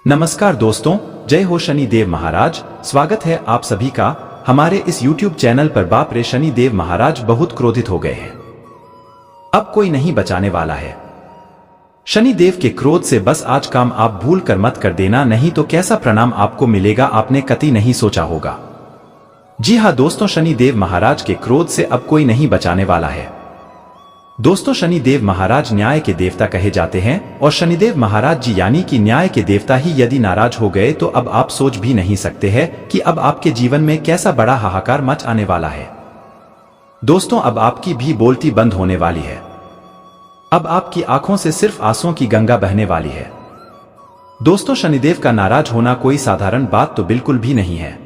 नमस्कार दोस्तों, जय हो शनि देव महाराज। स्वागत है आप सभी का हमारे इस YouTube चैनल पर। बाप रे, शनि देव महाराज बहुत क्रोधित हो गए हैं। अब कोई नहीं बचाने वाला है। शनि देव के क्रोध से बस आज काम आप भूल कर मत कर देना, नहीं तो कैसा परिणाम आपको मिलेगा आपने कतई नहीं सोचा होगा। जी हाँ दोस्तों, शनि देव महाराज के क्रोध से अब कोई नहीं बचाने वाला है। दोस्तों, शनि देव महाराज न्याय के देवता कहे जाते हैं और शनिदेव महाराज जी यानी कि न्याय के देवता ही यदि नाराज हो गए तो अब आप सोच भी नहीं सकते हैं कि अब आपके जीवन में कैसा बड़ा हाहाकार मच आने वाला है। दोस्तों, अब आपकी भी बोलती बंद होने वाली है। अब आपकी आंखों से सिर्फ आंसुओं की गंगा बहने वाली है। दोस्तों, शनिदेव का नाराज होना कोई साधारण बात तो बिल्कुल भी नहीं है।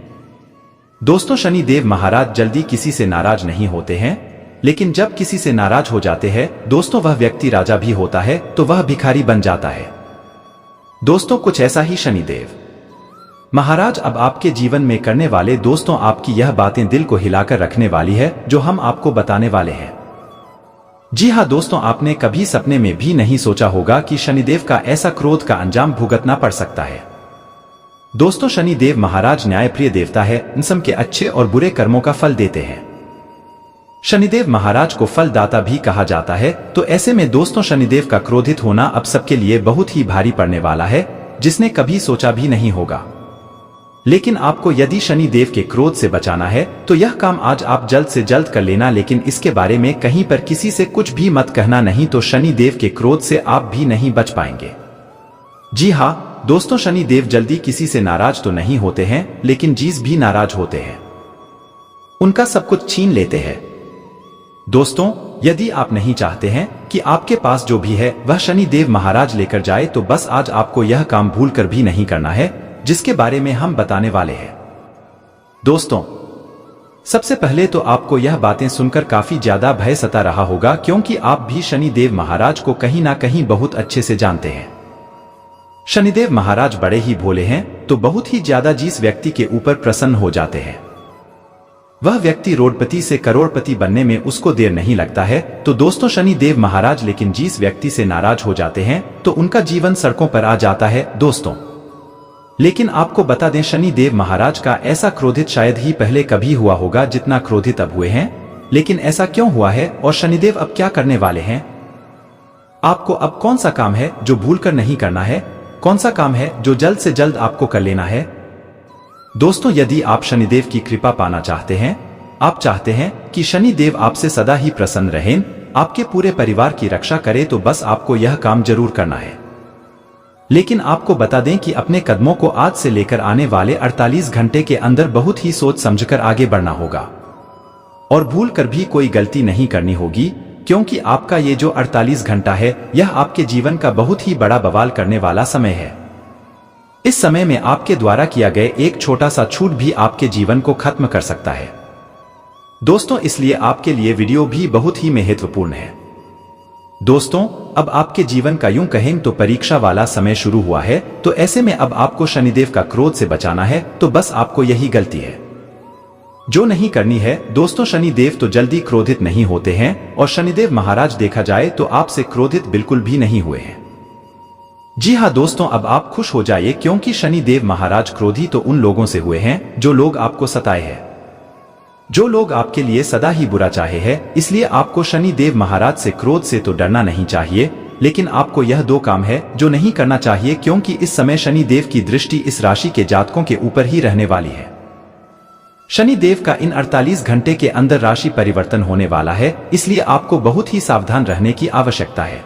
दोस्तों, शनि देव महाराज जल्दी किसी से नाराज नहीं होते हैं, लेकिन जब किसी से नाराज हो जाते हैं दोस्तों, वह व्यक्ति राजा भी होता है तो वह भिखारी बन जाता है। दोस्तों, कुछ ऐसा ही शनिदेव महाराज अब आपके जीवन में करने वाले। दोस्तों, आपकी यह बातें दिल को हिलाकर रखने वाली है जो हम आपको बताने वाले हैं। जी हाँ दोस्तों, आपने कभी सपने में भी नहीं सोचा होगा कि शनिदेव का ऐसा क्रोध का अंजाम भुगतना पड़ सकता है। दोस्तों, शनि देव महाराज न्यायप्रिय देवता है, इंसान के अच्छे और बुरे कर्मों का फल देते हैं। शनिदेव महाराज को फलदाता भी कहा जाता है। तो ऐसे में दोस्तों, शनिदेव का क्रोधित होना अब सबके लिए बहुत ही भारी पड़ने वाला है, जिसने कभी सोचा भी नहीं होगा। लेकिन आपको यदि शनिदेव के क्रोध से बचाना है तो यह काम आज आप जल्द से जल्द कर लेना, लेकिन इसके बारे में कहीं पर किसी से कुछ भी मत कहना, नहीं तो शनिदेव के क्रोध से आप भी नहीं बच पाएंगे। जी हाँ दोस्तों, शनिदेव जल्दी किसी से नाराज तो नहीं होते हैं, लेकिन जीस भी नाराज होते हैं, उनका सब कुछ छीन लेते हैं। दोस्तों, यदि आप नहीं चाहते हैं कि आपके पास जो भी है वह शनि देव महाराज लेकर जाए तो बस आज आपको यह काम भूल कर भी नहीं करना है, जिसके बारे में हम बताने वाले हैं। दोस्तों, सबसे पहले तो आपको यह बातें सुनकर काफी ज्यादा भय सता रहा होगा, क्योंकि आप भी शनि देव महाराज को कहीं ना कहीं बहुत अच्छे से जानते हैं। शनिदेव महाराज बड़े ही भोले हैं, तो बहुत ही ज्यादा जिस व्यक्ति के ऊपर प्रसन्न हो जाते हैं वह व्यक्ति रोडपति से करोड़पति बनने में उसको देर नहीं लगता है। तो दोस्तों, शनि देव महाराज लेकिन जिस व्यक्ति से नाराज हो जाते हैं तो उनका जीवन सड़कों पर आ जाता है। दोस्तों, लेकिन आपको बता दें, शनि देव महाराज का ऐसा क्रोधित शायद ही पहले कभी हुआ होगा जितना क्रोधित अब हुए हैं। लेकिन ऐसा क्यों हुआ है और शनिदेव अब क्या करने वाले हैं? आपको अब कौन सा काम है जो भूल कर नहीं करना है, कौन सा काम है जो जल्द से जल्द आपको कर लेना है? दोस्तों, यदि आप शनिदेव की कृपा पाना चाहते हैं, आप चाहते हैं कि शनिदेव आपसे सदा ही प्रसन्न रहें, आपके पूरे परिवार की रक्षा करे, तो बस आपको यह काम जरूर करना है। लेकिन आपको बता दें कि अपने कदमों को आज से लेकर आने वाले 48 घंटे के अंदर बहुत ही सोच समझकर आगे बढ़ना होगा और भूल कर भी कोई गलती नहीं करनी होगी, क्योंकि आपका ये जो 48 घंटा है यह आपके जीवन का बहुत ही बड़ा बवाल करने वाला समय है। इस समय में आपके द्वारा किया गया एक छोटा सा छूट भी आपके जीवन को खत्म कर सकता है। दोस्तों, इसलिए आपके लिए वीडियो भी बहुत ही महत्वपूर्ण है। दोस्तों, अब आपके जीवन का यूं कहें तो परीक्षा वाला समय शुरू हुआ है। तो ऐसे में अब आपको शनिदेव का क्रोध से बचाना है, तो बस आपको यही गलती है जो नहीं करनी है। दोस्तों, शनिदेव तो जल्दी क्रोधित नहीं होते हैं और शनिदेव महाराज देखा जाए तो आपसे क्रोधित बिल्कुल भी नहीं हुए हैं। जी हाँ दोस्तों, अब आप खुश हो जाइए, क्योंकि शनि देव महाराज क्रोधी तो उन लोगों से हुए हैं जो लोग आपको सताए हैं, जो लोग आपके लिए सदा ही बुरा चाहे हैं। इसलिए आपको शनि देव महाराज से क्रोध से तो डरना नहीं चाहिए, लेकिन आपको यह दो काम है जो नहीं करना चाहिए, क्योंकि इस समय शनि देव की दृष्टि इस राशि के जातकों के ऊपर ही रहने वाली है। शनि देव का इन 48 घंटे के अंदर राशि परिवर्तन होने वाला है, इसलिए आपको बहुत ही सावधान रहने की आवश्यकता है।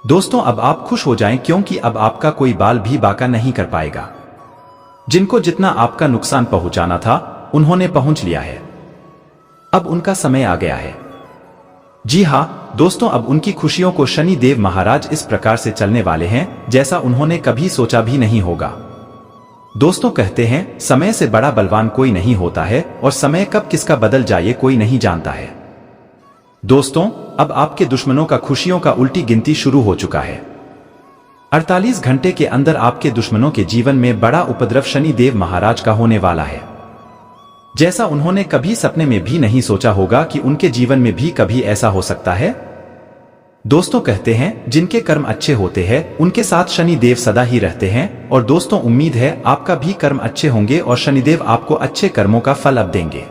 दोस्तों, अब आप खुश हो जाएं, क्योंकि अब आपका कोई बाल भी बाका नहीं कर पाएगा। जिनको जितना आपका नुकसान पहुंचाना था उन्होंने पहुंच लिया है, अब उनका समय आ गया है। जी हाँ दोस्तों, अब उनकी खुशियों को शनि देव महाराज इस प्रकार से चलने वाले हैं जैसा उन्होंने कभी सोचा भी नहीं होगा। दोस्तों, कहते हैं समय से बड़ा बलवान कोई नहीं होता है और समय कब किसका बदल जाए कोई नहीं जानता है। दोस्तों, अब आपके दुश्मनों का खुशियों का उल्टी गिनती शुरू हो चुका है। 48 घंटे के अंदर आपके दुश्मनों के जीवन में बड़ा उपद्रव शनि देव महाराज का होने वाला है, जैसा उन्होंने कभी सपने में भी नहीं सोचा होगा कि उनके जीवन में भी कभी ऐसा हो सकता है। दोस्तों कहते हैं जिनके कर्म अच्छे होते हैं उनके साथ शनि देव सदा ही रहते हैं। और दोस्तों उम्मीद है आपका भी कर्म अच्छे होंगे और शनिदेव आपको अच्छे कर्मों का फल अब देंगे।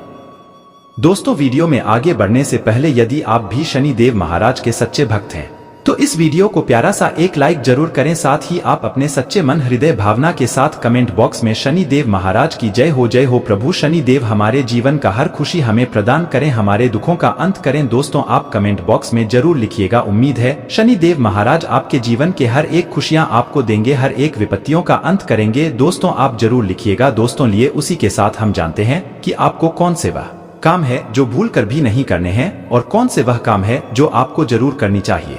दोस्तों वीडियो में आगे बढ़ने से पहले यदि आप भी शनि देव महाराज के सच्चे भक्त हैं तो इस वीडियो को प्यारा सा एक लाइक जरूर करें। साथ ही आप अपने सच्चे मन हृदय भावना के साथ कमेंट बॉक्स में शनि देव महाराज की जय हो प्रभु शनि देव हमारे जीवन का हर खुशी हमें प्रदान करें, हमारे दुखों का अंत करें। दोस्तों आप कमेंट बॉक्स में जरूर लिखिएगा। उम्मीद है शनि देव महाराज आपके जीवन के हर एक खुशियां आपको देंगे, हर एक विपत्तियों का अंत करेंगे। दोस्तों आप जरूर लिखिएगा। दोस्तों लिए उसी के साथ हम जानते हैं कि आपको कौन से वह काम है जो भूल कर भी नहीं करने हैं और कौन से वह काम है जो आपको जरूर करनी चाहिए।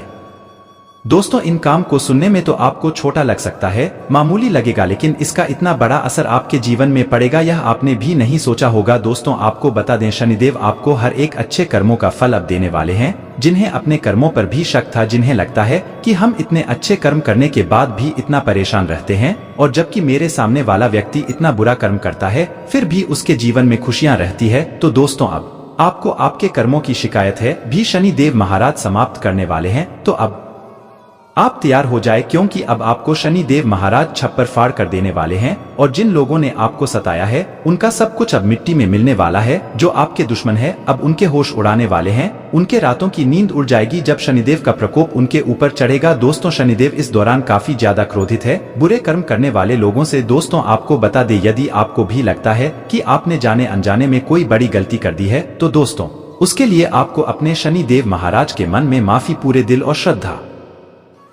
दोस्तों इन काम को सुनने में तो आपको छोटा लग सकता है, मामूली लगेगा, लेकिन इसका इतना बड़ा असर आपके जीवन में पड़ेगा यह आपने भी नहीं सोचा होगा। दोस्तों आपको बता दें शनिदेव आपको हर एक अच्छे कर्मों का फल अब देने वाले हैं। जिन्हें अपने कर्मों पर भी शक था, जिन्हें लगता है कि हम इतने अच्छे कर्म करने के बाद भी इतना परेशान रहते हैं और जबकि मेरे सामने वाला व्यक्ति इतना बुरा कर्म करता है फिर भी उसके जीवन में खुशियां रहती है, तो दोस्तों अब आपको आपके कर्मों की शिकायत है भी शनि देव महाराज समाप्त करने वाले हैं। तो अब आप तैयार हो जाए क्योंकि अब आपको शनि देव महाराज छप्पर फाड़ कर देने वाले हैं और जिन लोगों ने आपको सताया है उनका सब कुछ अब मिट्टी में मिलने वाला है। जो आपके दुश्मन है अब उनके होश उड़ाने वाले हैं, उनके रातों की नींद उड़ जाएगी जब शनिदेव का प्रकोप उनके ऊपर चढ़ेगा। दोस्तों शनिदेव इस दौरान काफी ज्यादा क्रोधित है बुरे कर्म करने वाले लोगों से। दोस्तों आपको बता दे यदि आपको भी लगता है कि आपने जाने अनजाने में कोई बड़ी गलती कर दी है तो दोस्तों उसके लिए आपको अपने शनि देव महाराज के मन में माफी पूरे दिल और श्रद्धा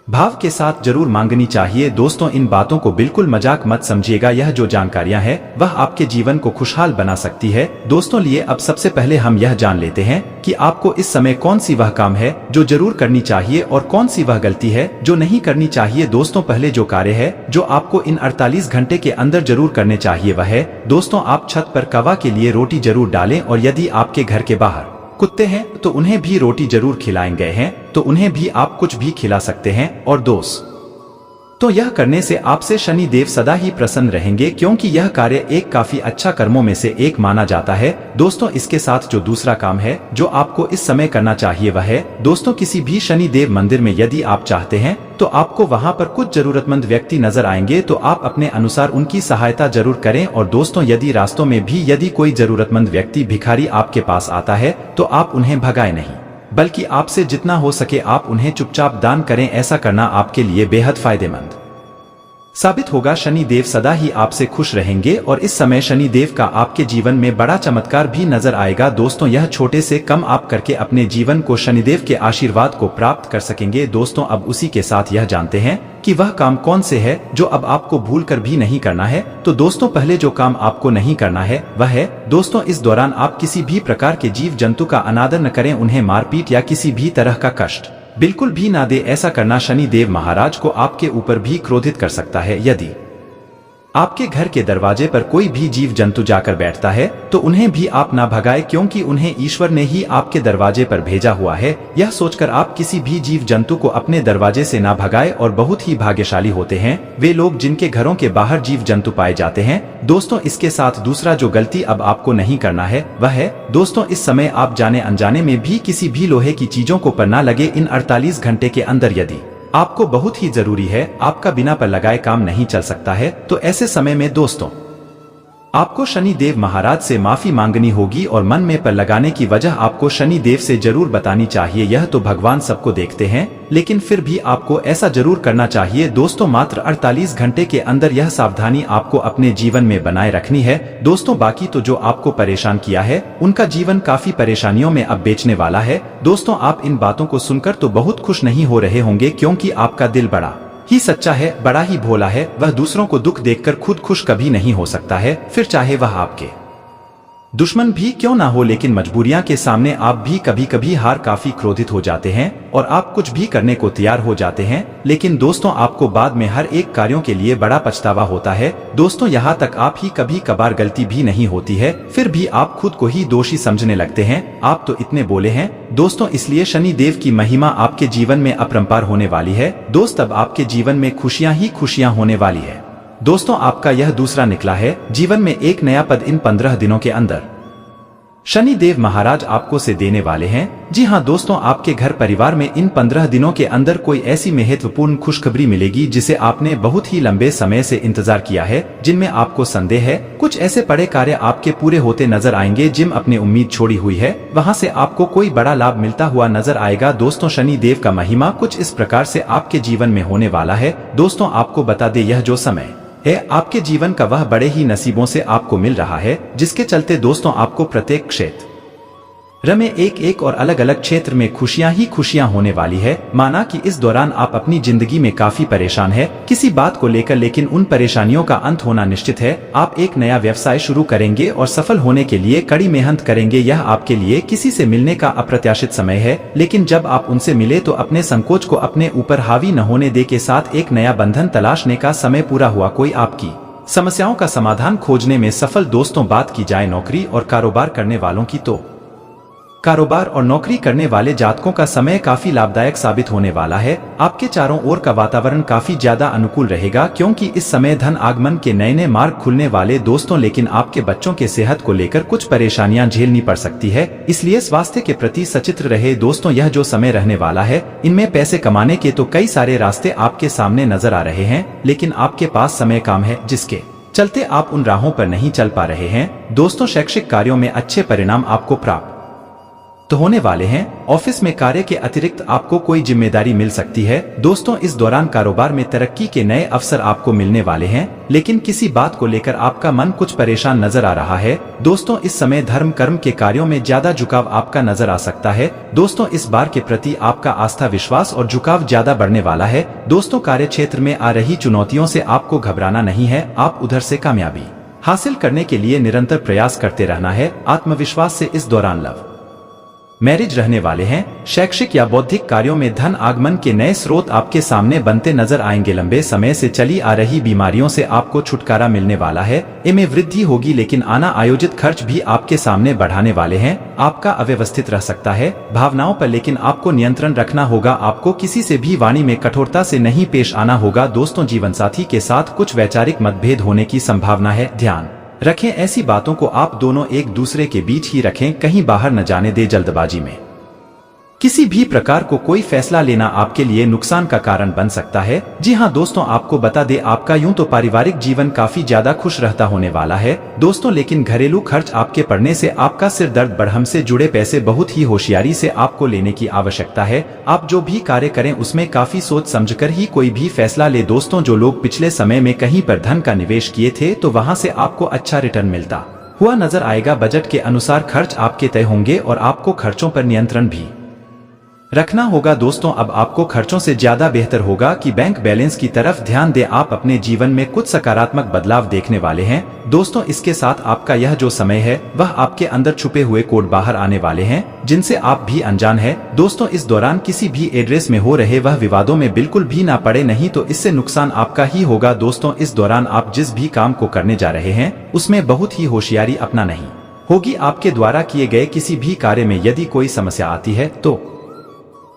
भाव के साथ जरूर मांगनी चाहिए। दोस्तों इन बातों को बिल्कुल मजाक मत समझिएगा, यह जो जानकारियां हैं वह आपके जीवन को खुशहाल बना सकती है। दोस्तों लिए अब सबसे पहले हम यह जान लेते हैं कि आपको इस समय कौन सी वह काम है जो जरूर करनी चाहिए और कौन सी वह गलती है जो नहीं करनी चाहिए। दोस्तों पहले जो कार्य है जो आपको इन 48 घंटे के अंदर जरूर करने चाहिए वह है दोस्तों आप छत पर कवा के लिए रोटी जरूर डालें और यदि आपके घर के बाहर कुत्ते हैं तो उन्हें भी रोटी जरूर खिलाएंगे हैं तो उन्हें भी आप कुछ भी खिला सकते हैं। और दोस्त तो यह करने से आपसे शनि देव सदा ही प्रसन्न रहेंगे क्योंकि यह कार्य एक काफी अच्छा कर्मों में से एक माना जाता है। दोस्तों इसके साथ जो दूसरा काम है जो आपको इस समय करना चाहिए वह है दोस्तों किसी भी शनि देव मंदिर में यदि आप चाहते हैं तो आपको वहां पर कुछ जरूरतमंद व्यक्ति नजर आएंगे तो आप अपने अनुसार उनकी सहायता जरूर करें। और दोस्तों यदि रास्तों में भी यदि कोई जरूरतमंद व्यक्ति भिखारी आपके पास आता है तो आप उन्हें भगाए नहीं बल्कि आपसे जितना हो सके आप उन्हें चुपचाप दान करें। ऐसा करना आपके लिए बेहद फायदेमंद साबित होगा। शनि देव सदा ही आपसे खुश रहेंगे और इस समय शनि देव का आपके जीवन में बड़ा चमत्कार भी नजर आएगा। दोस्तों यह छोटे से कम आप करके अपने जीवन को शनिदेव के आशीर्वाद को प्राप्त कर सकेंगे। दोस्तों अब उसी के साथ यह जानते हैं कि वह काम कौन से है जो अब आपको भूल कर भी नहीं करना है। तो दोस्तों पहले जो काम आपको नहीं करना है वह है दोस्तों इस दौरान आप किसी भी प्रकार के जीव जंतु का अनादर न करें, उन्हें मारपीट या किसी भी तरह का कष्ट बिल्कुल भी ना दे। ऐसा करना शनि देव महाराज को आपके ऊपर भी क्रोधित कर सकता है। यदि आपके घर के दरवाजे पर कोई भी जीव जंतु जाकर बैठता है तो उन्हें भी आप ना भगाए क्योंकि उन्हें ईश्वर ने ही आपके दरवाजे पर भेजा हुआ है। यह सोचकर आप किसी भी जीव जंतु को अपने दरवाजे से ना भगाए। और बहुत ही भाग्यशाली होते हैं वे लोग जिनके घरों के बाहर जीव जंतु पाए जाते हैं। दोस्तों इसके साथ दूसरा जो गलती अब आपको नहीं करना है वह है दोस्तों इस समय आप जाने अनजाने में भी किसी भी लोहे की चीजों को पर ना लगे। इन 48 घंटे के अंदर यदि आपको बहुत ही जरूरी है, आपका बिना पर लगाए काम नहीं चल सकता है, तो ऐसे समय में दोस्तों आपको शनि देव महाराज से माफी मांगनी होगी और मन में पर लगाने की वजह आपको शनि देव से जरूर बतानी चाहिए। यह तो भगवान सबको देखते हैं लेकिन फिर भी आपको ऐसा जरूर करना चाहिए। दोस्तों मात्र 48 घंटे के अंदर यह सावधानी आपको अपने जीवन में बनाए रखनी है। दोस्तों बाकी तो जो आपको परेशान किया है उनका जीवन काफी परेशानियों में अब बेचने वाला है। दोस्तों आप इन बातों को सुनकर तो बहुत खुश नहीं हो रहे होंगे क्योंकि आपका दिल बड़ा ही सच्चा है, बड़ा ही भोला है। वह दूसरों को दुख देखकर खुद खुश कभी नहीं हो सकता है, फिर चाहे वह आपके दुश्मन भी क्यों ना हो। लेकिन मजबूरियां के सामने आप भी कभी कभी हार काफी क्रोधित हो जाते हैं और आप कुछ भी करने को तैयार हो जाते हैं, लेकिन दोस्तों आपको बाद में हर एक कार्यों के लिए बड़ा पछतावा होता है। दोस्तों यहाँ तक आप ही कभी कभार गलती भी नहीं होती है फिर भी आप खुद को ही दोषी समझने लगते हैं। आप तो इतने बोले हैं दोस्तों, इसलिए शनि देव की महिमा आपके जीवन में अपरंपार होने वाली है। दोस्त अब आपके जीवन में खुशियां ही खुशियां होने वाली है। दोस्तों आपका यह दूसरा निकला है जीवन में एक नया पद इन 15 दिनों के अंदर शनि देव महाराज आपको से देने वाले हैं। जी हाँ दोस्तों, आपके घर परिवार में इन 15 दिनों के अंदर कोई ऐसी महत्वपूर्ण खुशखबरी मिलेगी जिसे आपने बहुत ही लंबे समय से इंतजार किया है, जिनमें आपको संदेह है। कुछ ऐसे बड़े कार्य आपके पूरे होते नजर आएंगे जिम अपनी उम्मीद छोड़ी हुई है, वहाँ से आपको कोई बड़ा लाभ मिलता हुआ नजर आएगा। दोस्तों, शनि देव का महिमा कुछ इस प्रकार से आपके जीवन में होने वाला है। दोस्तों, आपको बता दे, यह जो समय है आपके जीवन का वह बड़े ही नसीबों से आपको मिल रहा है, जिसके चलते दोस्तों आपको प्रत्येक क्षेत्र में एक और अलग अलग क्षेत्र में खुशियां ही खुशियां होने वाली है। माना कि इस दौरान आप अपनी जिंदगी में काफी परेशान है किसी बात को लेकर, लेकिन उन परेशानियों का अंत होना निश्चित है। आप एक नया व्यवसाय शुरू करेंगे और सफल होने के लिए कड़ी मेहनत करेंगे। यह आपके लिए किसी से मिलने का अप्रत्याशित समय है, लेकिन जब आप उनसे मिले तो अपने संकोच को अपने ऊपर हावी न होने दे के साथ एक नया बंधन तलाशने का समय पूरा हुआ। कोई आपकी समस्याओं का समाधान खोजने में सफल। दोस्तों, बात की जाए नौकरी और कारोबार करने वालों की, तो कारोबार और नौकरी करने वाले जातकों का समय काफी लाभदायक साबित होने वाला है। आपके चारों ओर का वातावरण काफी ज्यादा अनुकूल रहेगा, क्योंकि इस समय धन आगमन के नए नए मार्ग खुलने वाले दोस्तों। लेकिन आपके बच्चों के सेहत को लेकर कुछ परेशानियां झेलनी पड़ सकती है, इसलिए स्वास्थ्य के प्रति सचेत रहे। दोस्तों, यह जो समय रहने वाला है, इनमें पैसे कमाने के तो कई सारे रास्ते आपके सामने नजर आ रहे हैं, लेकिन आपके पास समय कम है, जिसके चलते आप उन राहों पर नहीं चल पा रहे हैं। दोस्तों, शैक्षिक कार्यों में अच्छे परिणाम आपको प्राप्त तो होने वाले हैं। ऑफिस में कार्य के अतिरिक्त आपको कोई जिम्मेदारी मिल सकती है। दोस्तों, इस दौरान कारोबार में तरक्की के नए अवसर आपको मिलने वाले हैं, लेकिन किसी बात को लेकर आपका मन कुछ परेशान नजर आ रहा है। दोस्तों, इस समय धर्म कर्म के कार्यों में ज्यादा झुकाव आपका नजर आ सकता है। दोस्तों, इस बार के प्रति आपका आस्था विश्वास और झुकाव ज्यादा बढ़ने वाला है। दोस्तों, कार्य क्षेत्र में आ रही चुनौतियों से आपको घबराना नहीं है। आप उधर से कामयाबी हासिल करने के लिए निरंतर प्रयास करते रहना है। आत्मविश्वास से इस दौरान लव मैरिज रहने वाले हैं। शैक्षिक या बौद्धिक कार्यों में धन आगमन के नए स्रोत आपके सामने बनते नजर आएंगे। लंबे समय से चली आ रही बीमारियों से आपको छुटकारा मिलने वाला है। इनमें वृद्धि होगी, लेकिन आना आयोजित खर्च भी आपके सामने बढ़ाने वाले हैं। आपका अव्यवस्थित रह सकता है भावनाओं पर, लेकिन आपको नियंत्रण रखना होगा। आपको किसी से भी वाणी में कठोरता से नहीं पेश आना होगा। दोस्तों, जीवन साथी के साथ कुछ वैचारिक मतभेद होने की संभावना है, ध्यान रखें। ऐसी बातों को आप दोनों एक दूसरे के बीच ही रखें, कहीं बाहर न जाने दे। जल्दबाजी में किसी भी प्रकार को कोई फैसला लेना आपके लिए नुकसान का कारण बन सकता है। जी हाँ दोस्तों, आपको बता दे, आपका यूं तो पारिवारिक जीवन काफी ज्यादा खुश रहता होने वाला है दोस्तों, लेकिन घरेलू खर्च आपके पड़ने से आपका सिर दर्द बढ़ से जुड़े पैसे बहुत ही होशियारी से आपको लेने की आवश्यकता है। आप जो भी कार्य करें उसमें काफी सोच समझकर ही कोई भी फैसला ले। दोस्तों, जो लोग पिछले समय में कहीं पर धन का निवेश किए थे, तो वहां से आपको अच्छा रिटर्न मिलता हुआ नजर आएगा। बजट के अनुसार खर्च आपके तय होंगे और आपको खर्चों पर नियंत्रण भी रखना होगा। दोस्तों, अब आपको खर्चों से ज्यादा बेहतर होगा कि बैंक बैलेंस की तरफ ध्यान दें। आप अपने जीवन में कुछ सकारात्मक बदलाव देखने वाले हैं। दोस्तों, इसके साथ आपका यह जो समय है, वह आपके अंदर छुपे हुए कोड बाहर आने वाले हैं, जिनसे आप भी अनजान हैं। दोस्तों, इस दौरान किसी भी एड्रेस में हो रहे वह विवादों में बिल्कुल भी ना पड़े, नहीं तो इससे नुकसान आपका ही होगा। दोस्तों, इस दौरान आप जिस भी काम को करने जा रहे हैं, उसमें बहुत ही होशियारी अपना नहीं होगी। आपके द्वारा किए गए किसी भी कार्य में यदि कोई समस्या आती है, तो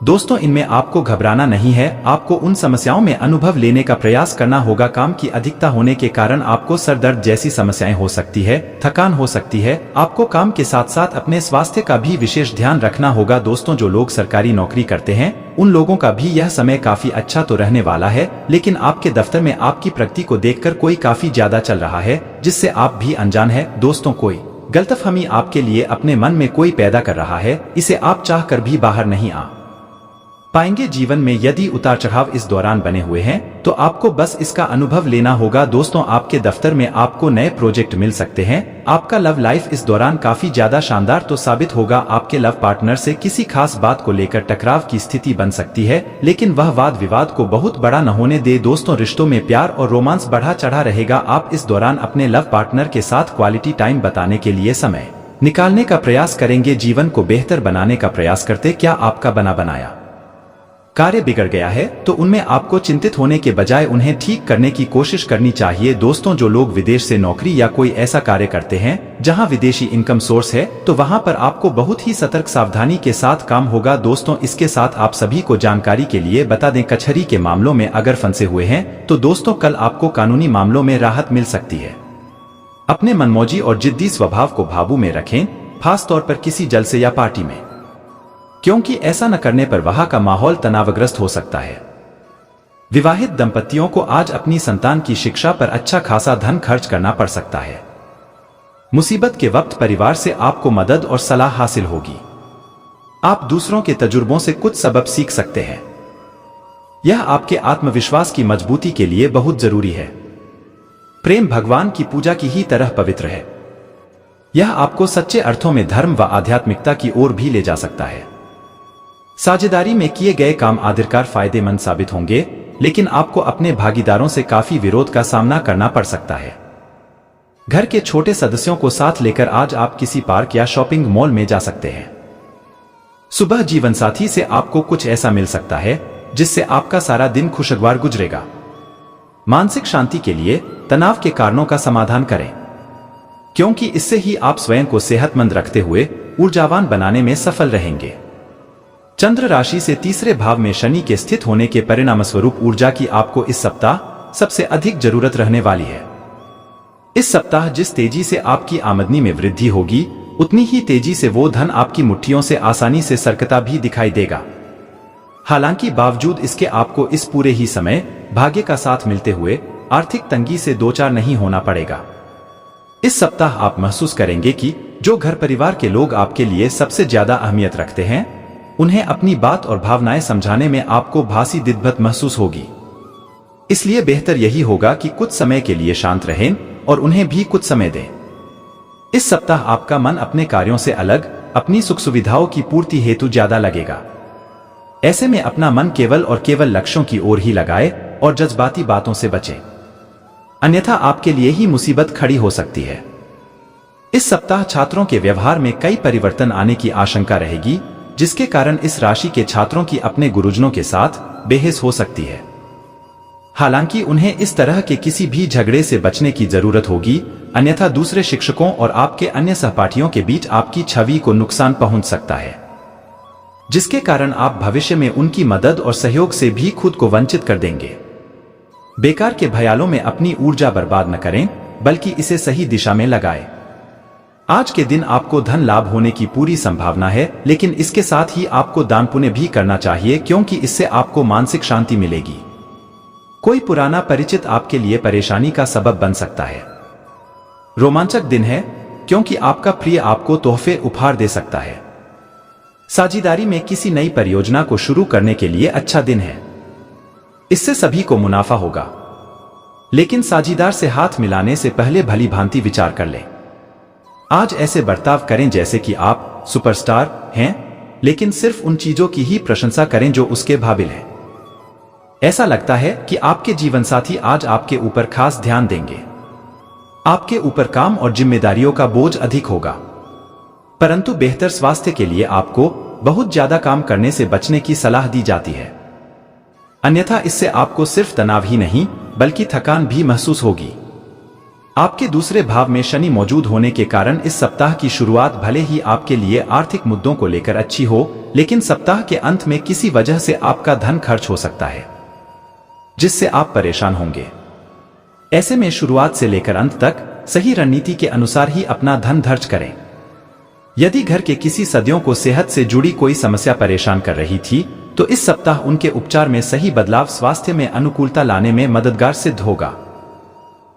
दोस्तों, इनमें आपको घबराना नहीं है। आपको उन समस्याओं में अनुभव लेने का प्रयास करना होगा। काम की अधिकता होने के कारण आपको सर दर्द जैसी समस्याएं हो सकती है, थकान हो सकती है। आपको काम के साथ साथ अपने स्वास्थ्य का भी विशेष ध्यान रखना होगा। दोस्तों, जो लोग सरकारी नौकरी करते हैं, उन लोगों का भी यह समय काफी अच्छा तो रहने वाला है, लेकिन आपके दफ्तर में आपकी प्रगति को देखकर कोई काफी ज्यादा चल रहा है, जिससे आप भी अनजान है। दोस्तों, कोई गलतफहमी आपके लिए अपने मन में कोई पैदा कर रहा है, इसे आप चाहकर भी बाहर नहीं आ पाएंगे। जीवन में यदि उतार चढ़ाव इस दौरान बने हुए हैं, तो आपको बस इसका अनुभव लेना होगा। दोस्तों, आपके दफ्तर में आपको नए प्रोजेक्ट मिल सकते हैं। आपका लव लाइफ इस दौरान काफी ज्यादा शानदार तो साबित होगा। आपके लव पार्टनर से किसी खास बात को लेकर टकराव की स्थिति बन सकती है, लेकिन वह वाद विवाद को बहुत बड़ा न होने दे। दोस्तों, रिश्तों में प्यार और रोमांस बढ़ा चढ़ा रहेगा। आप इस दौरान अपने लव पार्टनर के साथ क्वालिटी टाइम बताने के लिए समय निकालने का प्रयास करेंगे। जीवन को बेहतर बनाने का प्रयास करते। क्या आपका बना बनाया कार्य बिगड़ गया है, तो उनमें आपको चिंतित होने के बजाय उन्हें ठीक करने की कोशिश करनी चाहिए। दोस्तों, जो लोग विदेश से नौकरी या कोई ऐसा कार्य करते हैं जहां विदेशी इनकम सोर्स है, तो वहां पर आपको बहुत ही सतर्क सावधानी के साथ काम होगा। दोस्तों, इसके साथ आप सभी को जानकारी के लिए बता दें, कचहरी के मामलों में अगर फंसे हुए हैं, तो दोस्तों, कल आपको कानूनी मामलों में राहत मिल सकती है। अपने मनमौजी और जिद्दी स्वभाव को काबू में रखें। खास तौर पर किसी जलसे या पार्टी में, क्योंकि ऐसा न करने पर वहां का माहौल तनावग्रस्त हो सकता है। विवाहित दंपतियों को आज अपनी संतान की शिक्षा पर अच्छा खासा धन खर्च करना पड़ सकता है। मुसीबत के वक्त परिवार से आपको मदद और सलाह हासिल होगी। आप दूसरों के तजुर्बों से कुछ सबक सीख सकते हैं। यह आपके आत्मविश्वास की मजबूती के लिए बहुत जरूरी है। प्रेम भगवान की पूजा की ही तरह पवित्र है। यह आपको सच्चे अर्थों में धर्म व आध्यात्मिकता की ओर भी ले जा सकता है। साझेदारी में किए गए काम आखिरकार फायदेमंद साबित होंगे, लेकिन आपको अपने भागीदारों से काफी विरोध का सामना करना पड़ सकता है। घर के छोटे सदस्यों को साथ लेकर आज आप किसी पार्क या शॉपिंग मॉल में जा सकते हैं। सुबह जीवनसाथी से आपको कुछ ऐसा मिल सकता है जिससे आपका सारा दिन खुशगवार गुजरेगा। मानसिक शांति के लिए तनाव के कारणों का समाधान करें, क्योंकि इससे ही आप स्वयं को सेहतमंद रखते हुए ऊर्जावान बनाने में सफल रहेंगे। चंद्र राशि से तीसरे भाव में शनि के स्थित होने के परिणामस्वरूप ऊर्जा की आपको इस सप्ताह सबसे अधिक जरूरत रहने वाली है। इस सप्ताह जिस तेजी से आपकी आमदनी में वृद्धि होगी, उतनी ही तेजी से वो धन आपकी मुट्ठियों से आसानी से सरकता भी दिखाई देगा। हालांकि बावजूद इसके आपको इस पूरे ही समय भाग्य का साथ मिलते हुए आर्थिक तंगी से दो चार नहीं होना पड़ेगा। इस सप्ताह आप महसूस करेंगे कि जो घर परिवार के लोग आपके लिए सबसे ज्यादा अहमियत रखते हैं, उन्हें अपनी बात और भावनाएं समझाने में आपको भासी दिक्कत महसूस होगी। इसलिए बेहतर यही होगा कि कुछ समय के लिए शांत रहें और उन्हें भी कुछ समय दें। इस सप्ताह आपका मन अपने कार्यों से अलग अपनी सुख सुविधाओं की पूर्ति हेतु ज्यादा लगेगा। ऐसे में अपना मन केवल और केवल लक्ष्यों की ओर ही लगाए और जज्बाती बातों से बचें, अन्यथा आपके लिए ही मुसीबत खड़ी हो सकती है। इस सप्ताह छात्रों के व्यवहार में कई परिवर्तन आने की आशंका रहेगी, जिसके कारण इस राशि के छात्रों की अपने गुरुजनों के साथ बहस हो सकती है। हालांकि उन्हें इस तरह के किसी भी झगड़े से बचने की जरूरत होगी, अन्यथा दूसरे शिक्षकों और आपके अन्य सहपाठियों के बीच आपकी छवि को नुकसान पहुंच सकता है, जिसके कारण आप भविष्य में उनकी मदद और सहयोग से भी खुद को वंचित कर देंगे। बेकार के भयालों में अपनी ऊर्जा बर्बाद न करें, बल्कि इसे सही दिशा में लगाएं। आज के दिन आपको धन लाभ होने की पूरी संभावना है, लेकिन इसके साथ ही आपको दान पुण्य भी करना चाहिए, क्योंकि इससे आपको मानसिक शांति मिलेगी। कोई पुराना परिचित आपके लिए परेशानी का सबब बन सकता है। रोमांचक दिन है, क्योंकि आपका प्रिय आपको तोहफे उपहार दे सकता है। साझेदारी में किसी नई परियोजना को शुरू करने के लिए अच्छा दिन है। इससे सभी को मुनाफा होगा, लेकिन साझेदार से हाथ मिलाने से पहले भली भांति विचार कर लें। आज ऐसे बर्ताव करें जैसे कि आप सुपरस्टार हैं, लेकिन सिर्फ उन चीजों की ही प्रशंसा करें जो उसके काबिल है। ऐसा लगता है कि आपके जीवनसाथी आज आपके ऊपर खास ध्यान देंगे। आपके ऊपर काम और जिम्मेदारियों का बोझ अधिक होगा, परंतु बेहतर स्वास्थ्य के लिए आपको बहुत ज्यादा काम करने से बचने की सलाह दी जाती है। अन्यथा इससे आपको सिर्फ तनाव ही नहीं बल्कि थकान भी महसूस होगी। आपके दूसरे भाव में शनि मौजूद होने के कारण इस सप्ताह की शुरुआत भले ही आपके लिए आर्थिक मुद्दों को लेकर अच्छी हो, लेकिन सप्ताह के अंत में किसी वजह से आपका धन खर्च हो सकता है, जिससे आप परेशान होंगे। ऐसे में शुरुआत से लेकर अंत तक सही रणनीति के अनुसार ही अपना धन खर्च करें। यदि घर के किसी सदस्यों को सेहत से जुड़ी कोई समस्या परेशान कर रही थी, तो इस सप्ताह उनके उपचार में सही बदलाव स्वास्थ्य में अनुकूलता लाने में मददगार सिद्ध होगा।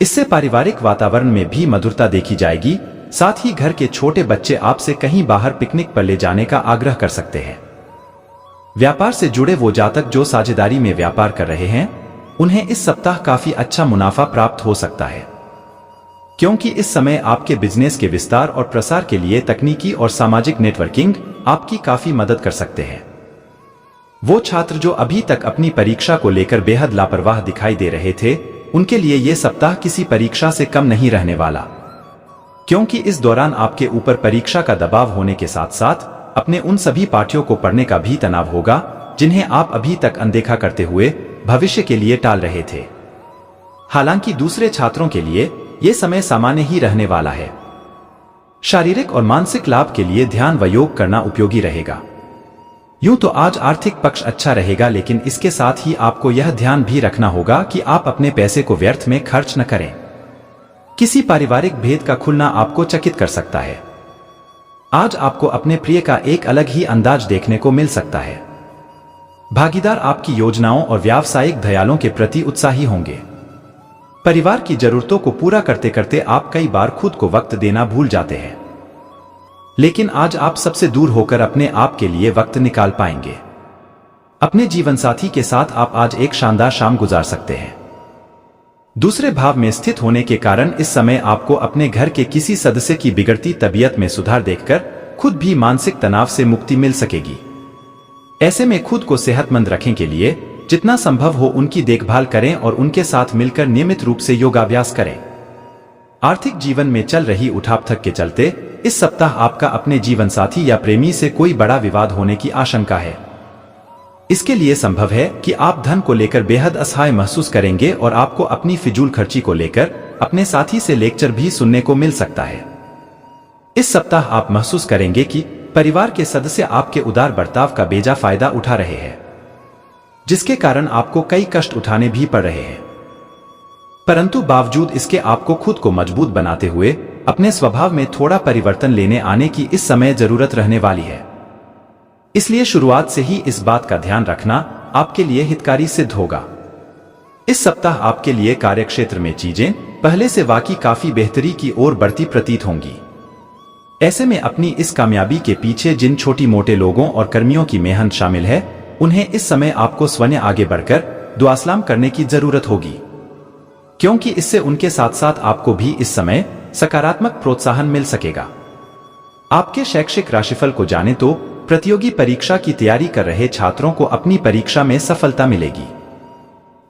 इससे पारिवारिक वातावरण में भी मधुरता देखी जाएगी। साथ ही घर के छोटे बच्चे आपसे कहीं बाहर पिकनिक पर ले जाने का आग्रह कर सकते हैं। व्यापार से जुड़े वो जातक जो साझेदारी में व्यापार कर रहे हैं, उन्हें इस सप्ताह काफी अच्छा मुनाफा प्राप्त हो सकता है, क्योंकि इस समय आपके बिजनेस के विस्तार और प्रसार के लिए तकनीकी और सामाजिक नेटवर्किंग आपकी काफी मदद कर सकते हैं। वो छात्र जो अभी तक अपनी परीक्षा को लेकर बेहद लापरवाह दिखाई दे रहे थे, उनके लिए ये सप्ताह किसी परीक्षा से कम नहीं रहने वाला, क्योंकि इस दौरान आपके ऊपर परीक्षा का दबाव होने के साथ साथ अपने उन सभी पाठ्यों को पढ़ने का भी तनाव होगा जिन्हें आप अभी तक अनदेखा करते हुए भविष्य के लिए टाल रहे थे। हालांकि दूसरे छात्रों के लिए यह समय सामान्य ही रहने वाला है। शारीरिक और मानसिक लाभ के लिए ध्यान व योग करना उपयोगी रहेगा। यूं तो आज आर्थिक पक्ष अच्छा रहेगा, लेकिन इसके साथ ही आपको यह ध्यान भी रखना होगा कि आप अपने पैसे को व्यर्थ में खर्च न करें। किसी पारिवारिक भेद का खुलना आपको चकित कर सकता है। आज आपको अपने प्रिय का एक अलग ही अंदाज देखने को मिल सकता है। भागीदार आपकी योजनाओं और व्यावसायिक ध्यानों के प्रति उत्साही होंगे। परिवार की जरूरतों को पूरा करते करते आप कई बार खुद को वक्त देना भूल जाते हैं, लेकिन आज आप सबसे दूर होकर अपने आप के लिए वक्त निकाल पाएंगे। अपने जीवनसाथी के साथ आप आज एक शानदार शाम गुजार सकते हैं। दूसरे भाव में स्थित होने के कारण इस समय आपको अपने घर के किसी सदस्य की बिगड़ती तबीयत में सुधार देखकर खुद भी मानसिक तनाव से मुक्ति मिल सकेगी। ऐसे में खुद को सेहतमंद रखने के लिए जितना संभव हो उनकी देखभाल करें और उनके साथ मिलकर नियमित रूप से योगाभ्यास करें। आर्थिक जीवन में चल रही उठापटक के चलते इस सप्ताह आपका अपने जीवनसाथी या प्रेमी से कोई बड़ा विवाद होने की आशंका है। इसके लिए संभव है कि आप धन को लेकर बेहद असहाय महसूस करेंगे और आपको अपनी फिजूल खर्ची को लेकर अपने साथी से लेक्चर भी सुनने को मिल सकता है। इस सप्ताह आप महसूस करेंगे कि परिवार के सदस्य आपके उदार बर्ताव का बेजा फायदा उठा रहे हैं, जिसके कारण आपको कई कष्ट उठाने भी पड़ रहे हैं। परंतु बावजूद इसके आपको खुद को मजबूत बनाते हुए अपने स्वभाव में थोड़ा परिवर्तन लेने आने की इस समय जरूरत रहने वाली है। इसलिए शुरुआत से ही इस बात का ध्यान रखना आपके लिए हितकारी सिद्ध होगा। इस सप्ताह आपके लिए कार्यक्षेत्र में चीजें पहले से वाकई काफी बेहतरी की ओर बढ़ती प्रतीत होंगी। ऐसे में अपनी इस कामयाबी के पीछे जिन छोटी मोटे लोगों और कर्मियों की मेहनत शामिल है, उन्हें इस समय आपको स्वयं आगे बढ़कर दुआसलाम करने की जरूरत होगी, क्योंकि इससे उनके साथ साथ आपको भी इस समय सकारात्मक प्रोत्साहन मिल सकेगा। आपके शैक्षिक राशिफल को जाने तो प्रतियोगी परीक्षा की तैयारी कर रहे छात्रों को अपनी परीक्षा में सफलता मिलेगी।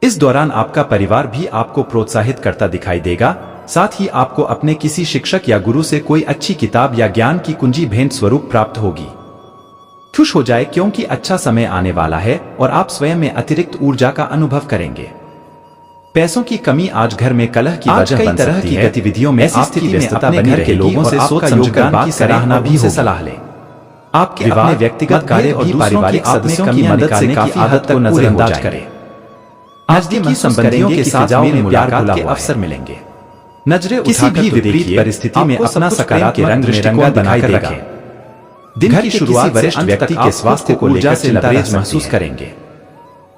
इस दौरान आपका परिवार भी आपको प्रोत्साहित करता दिखाई देगा। साथ ही आपको अपने किसी शिक्षक या गुरु से कोई अच्छी किताब या ज्ञान की कुंजी भेंट स्वरूप प्राप्त होगी। खुश हो जाए, क्योंकि अच्छा समय आने वाला है और आप स्वयं में अतिरिक्त ऊर्जा का अनुभव करेंगे। पैसों की कमी आज घर में कलह की वजह बन सकती है। गतिविधियों में आपकी व्यस्तता बनी रहेगी के लोगों से सोच समझकर बात सराहना भी हो सलाह लें। आपके अपने व्यक्तिगत कार्य और पारिवारिक सदस्यों की मदद से काफी आदत को नजरअंदाज करें। नजदीकी संबंधियों के साथ में मुलाकात के अवसर मिलेंगे। नजरें किसी भी विपरीत परिस्थिति में अपना सकारात्मक रंग दृष्टिकोण बनाकर रखें। दिन की शुरुआत वरिष्ठ व्यक्ति के स्वास्थ्य को लेकर चिंतित महसूस करेंगे।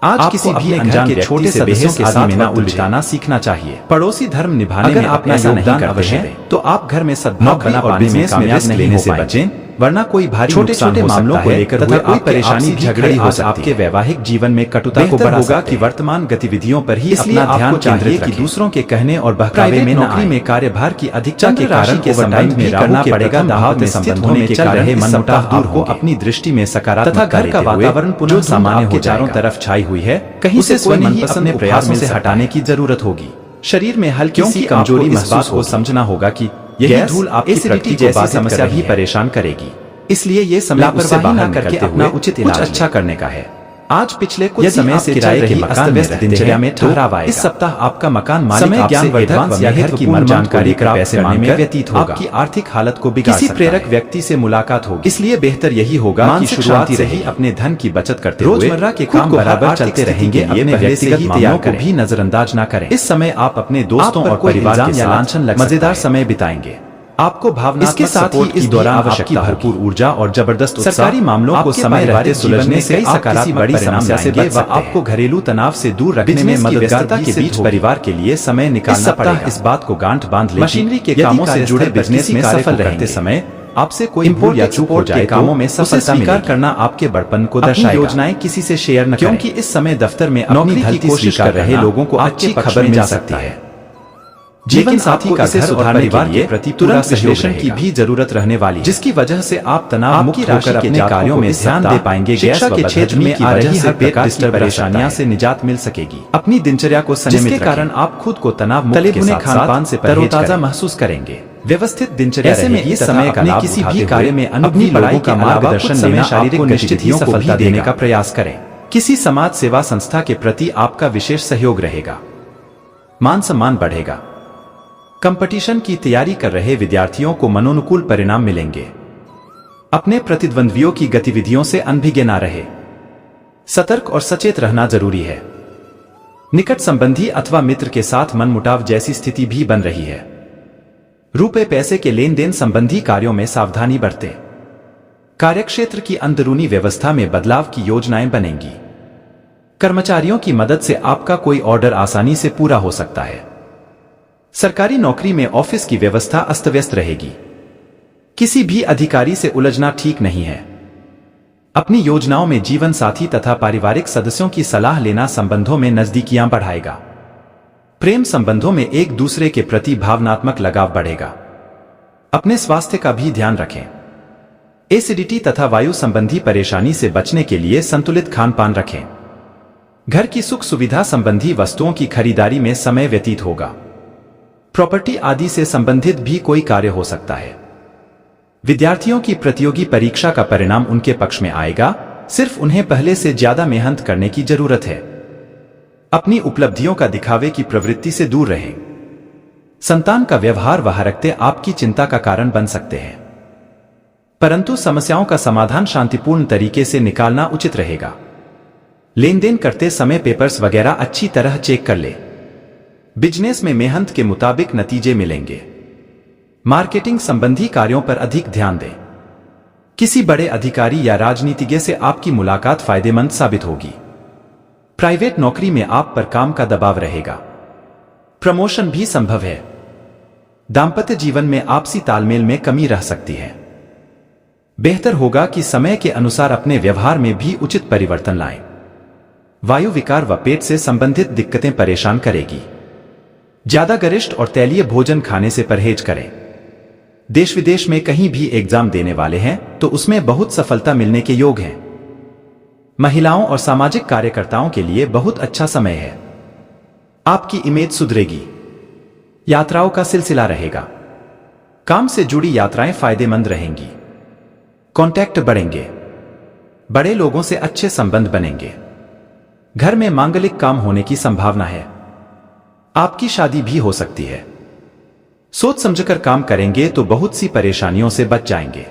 आज किसी भी अनजान के छोटे सदस्यों के साथ में उलझाना सीखना चाहिए। पड़ोसी धर्म निभाने में अपना योगदान अवश्य दें, तो आप घर में सद्भाव बना पाने में कामयाब नहीं हो पाएंगे, वरना कोई भारी छोटे छोटे मामलों को लेकर तथा कोई परेशानी झगड़े हो सकती है। आपके वैवाहिक जीवन में कटुता को बढ़ा होगा कि वर्तमान गतिविधियों पर ही अपना ध्यान केंद्रित कि दूसरों के कहने और बहकावे में नौकरी में कार्यभार की अधिकता के कारण के ओवरटाइम में करना पड़ेगा। भाव में संबंधों में चल रहे मनमुटाव दूर हो, अपनी दृष्टि में सकारात्मक तथा घर का वातावरण पुनः सामान्य हो, चारों तरफ छाई हुई है, कहीं से कोई मनपसंद प्रयासों से हटाने की जरूरत होगी। शरीर में हल्की सी कमजोरी महसूस को समझना होगा कि यही धूल आपकी प्रकृति जैसी समस्या भी परेशान करेगी। इसलिए ये समय लापरवाही न करके अपना उचित इलाज अच्छा करने का है। आज पिछले कुछ समय से किराए के मकान में दिनचर्या में ठहराव आएगा। इस सप्ताह आपका मकान मालिक आपसे एडवांस या घर की मन जानकारी का पैसे मांगने में व्यतीत होगा। आपकी आर्थिक हालत को बिगाड़ सकता है। किसी प्रेरक व्यक्ति से मुलाकात होगी, इसलिए बेहतर यही होगा कि शुरुआत से ही अपने धन की बचत करते हुए रोजमर्रा के काम बराबर चलते रहेंगे। अपने व्यक्तिगत मामलों को भी नजरअंदाज न करें। इस समय आप अपने दोस्तों और परिवार के साथ मजेदार समय बिताएंगे। आपको भावनात्मक इसके साथ ही इस दौरान आपकी भरपूर ऊर्जा और जबरदस्त सरकारी मामलों को समय रहते सुलझने से सकारात्मक बड़ी समस्या से बच सकते हैं। आपको घरेलू तनाव से दूर रखने में मददगारता के बीच परिवार के लिए समय निकालना पड़ेगा। इस बात को गांठ बांध लें। मशीनरी के कामों से जुड़े बिजनेस में सफल रहते समय आपसे कोई भूल या चूक हो जाए, कामों में सफलता स्वीकार करना आपके बड़पन को दर्शाएगा। योजनाएं किसी से शेयर न करें, क्योंकि इस समय दफ्तर में नौकरी की कोशिश कर रहे लोगों को अच्छी खबर मिल सकती है। जीवन साथी का इसे सुधारने के लिए प्रति तुरंत विश्लेषण की भी जरूरत रहने वाली, जिसकी वजह से आप तनाव मुक्त होकर अपने कार्यों में ध्यान दे पाएंगे। शिक्षा के क्षेत्र में आ रही हर प्रकार की परेशानियों से निजात मिल सकेगी। अपनी दिनचर्या को संयमित रखें, जिसके कारण आप खुद को तनाव मुक्त के साथ खान-पान से तरोताजा महसूस करेंगे। व्यवस्थित दिनचर्या ऐसे में इस समय का किसी भी कार्य में अपनी पढ़ाई का मार्गदर्शन लेना, शारीरिक गतिविधियों को भी देने का प्रयास करें। किसी समाज सेवा संस्था के प्रति आपका विशेष सहयोग रहेगा। मान सम्मान बढ़ेगा। कंपटीशन की तैयारी कर रहे विद्यार्थियों को मनोनुकूल परिणाम मिलेंगे। अपने प्रतिद्वंद्वियों की गतिविधियों से अनभिज्ञ ना रहे। सतर्क और सचेत रहना जरूरी है। निकट संबंधी अथवा मित्र के साथ मनमुटाव जैसी स्थिति भी बन रही है। रुपए पैसे के लेन देन संबंधी कार्यों में सावधानी बरतें। कार्यक्षेत्र की अंदरूनी व्यवस्था में बदलाव की योजनाएं बनेंगी। कर्मचारियों की मदद से आपका कोई ऑर्डर आसानी से पूरा हो सकता है। सरकारी नौकरी में ऑफिस की व्यवस्था अस्त व्यस्त रहेगी। किसी भी अधिकारी से उलझना ठीक नहीं है। अपनी योजनाओं में जीवन साथी तथा पारिवारिक सदस्यों की सलाह लेना संबंधों में नजदीकियां बढ़ाएगा। प्रेम संबंधों में एक दूसरे के प्रति भावनात्मक लगाव बढ़ेगा। अपने स्वास्थ्य का भी ध्यान रखें। एसिडिटी तथा वायु संबंधी परेशानी से बचने के लिए संतुलित खान पान रखें। घर की सुख सुविधा संबंधी वस्तुओं की खरीदारी में समय व्यतीत होगा। प्रॉपर्टी आदि से संबंधित भी कोई कार्य हो सकता है। विद्यार्थियों की प्रतियोगी परीक्षा का परिणाम उनके पक्ष में आएगा, सिर्फ उन्हें पहले से ज्यादा मेहनत करने की जरूरत है। अपनी उपलब्धियों का दिखावे की प्रवृत्ति से दूर रहें। संतान का व्यवहार व हरकतें आपकी चिंता का कारण बन सकते हैं, परंतु समस्याओं का समाधान शांतिपूर्ण तरीके से निकालना उचित रहेगा। लेन देन करते समय पेपर्स वगैरह अच्छी तरह चेक कर ले। बिजनेस में मेहनत के मुताबिक नतीजे मिलेंगे। मार्केटिंग संबंधी कार्यों पर अधिक ध्यान दें। किसी बड़े अधिकारी या राजनीतिज्ञ से आपकी मुलाकात फायदेमंद साबित होगी। प्राइवेट नौकरी में आप पर काम का दबाव रहेगा। प्रमोशन भी संभव है। दांपत्य जीवन में आपसी तालमेल में कमी रह सकती है। बेहतर होगा कि समय के अनुसार अपने व्यवहार में भी उचित परिवर्तन लाएं। वायु विकार व पेट से संबंधित दिक्कतें परेशान करेगी। ज्यादा गरिष्ठ और तैलीय भोजन खाने से परहेज करें। देश विदेश में कहीं भी एग्जाम देने वाले हैं तो उसमें बहुत सफलता मिलने के योग हैं। महिलाओं और सामाजिक कार्यकर्ताओं के लिए बहुत अच्छा समय है। आपकी इमेज सुधरेगी। यात्राओं का सिलसिला रहेगा। काम से जुड़ी यात्राएं फायदेमंद रहेंगी। कॉन्टैक्ट बढ़ेंगे। बड़े लोगों से अच्छे संबंध बनेंगे। घर में मांगलिक काम होने की संभावना है। आपकी शादी भी हो सकती है। सोच समझकर काम करेंगे तो बहुत सी परेशानियों से बच जाएंगे।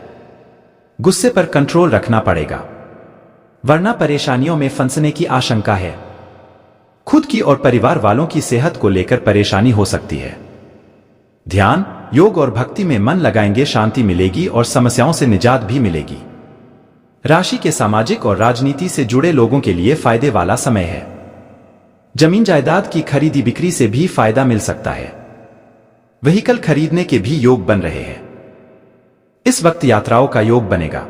गुस्से पर कंट्रोल रखना पड़ेगा, वरना परेशानियों में फंसने की आशंका है। खुद की और परिवार वालों की सेहत को लेकर परेशानी हो सकती है। ध्यान, योग और भक्ति में मन लगाएंगे, शांति मिलेगी और समस्याओं से निजात भी मिलेगी। राशि के सामाजिक और राजनीति से जुड़े लोगों के लिए फायदे वाला समय है। जमीन जायदाद की खरीदी बिक्री से भी फायदा मिल सकता है। व्हीकल खरीदने के भी योग बन रहे हैं। इस वक्त यात्राओं का योग बनेगा।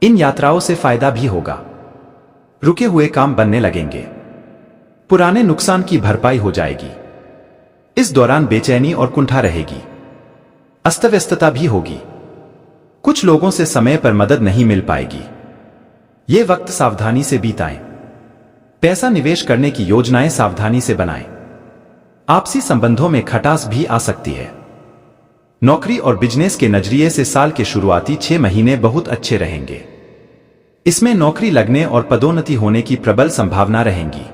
इन यात्राओं से फायदा भी होगा। रुके हुए काम बनने लगेंगे। पुराने नुकसान की भरपाई हो जाएगी। इस दौरान बेचैनी और कुंठा रहेगी। अस्तव्यस्तता भी होगी। कुछ लोगों से समय पर मदद नहीं मिल पाएगी। ये वक्त सावधानी से बिताएं। पैसा निवेश करने की योजनाएं सावधानी से बनाएं। आपसी संबंधों में खटास भी आ सकती है। नौकरी और बिजनेस के नजरिए से साल के शुरुआती 6 महीने बहुत अच्छे रहेंगे। इसमें नौकरी लगने और पदोन्नति होने की प्रबल संभावना रहेंगी।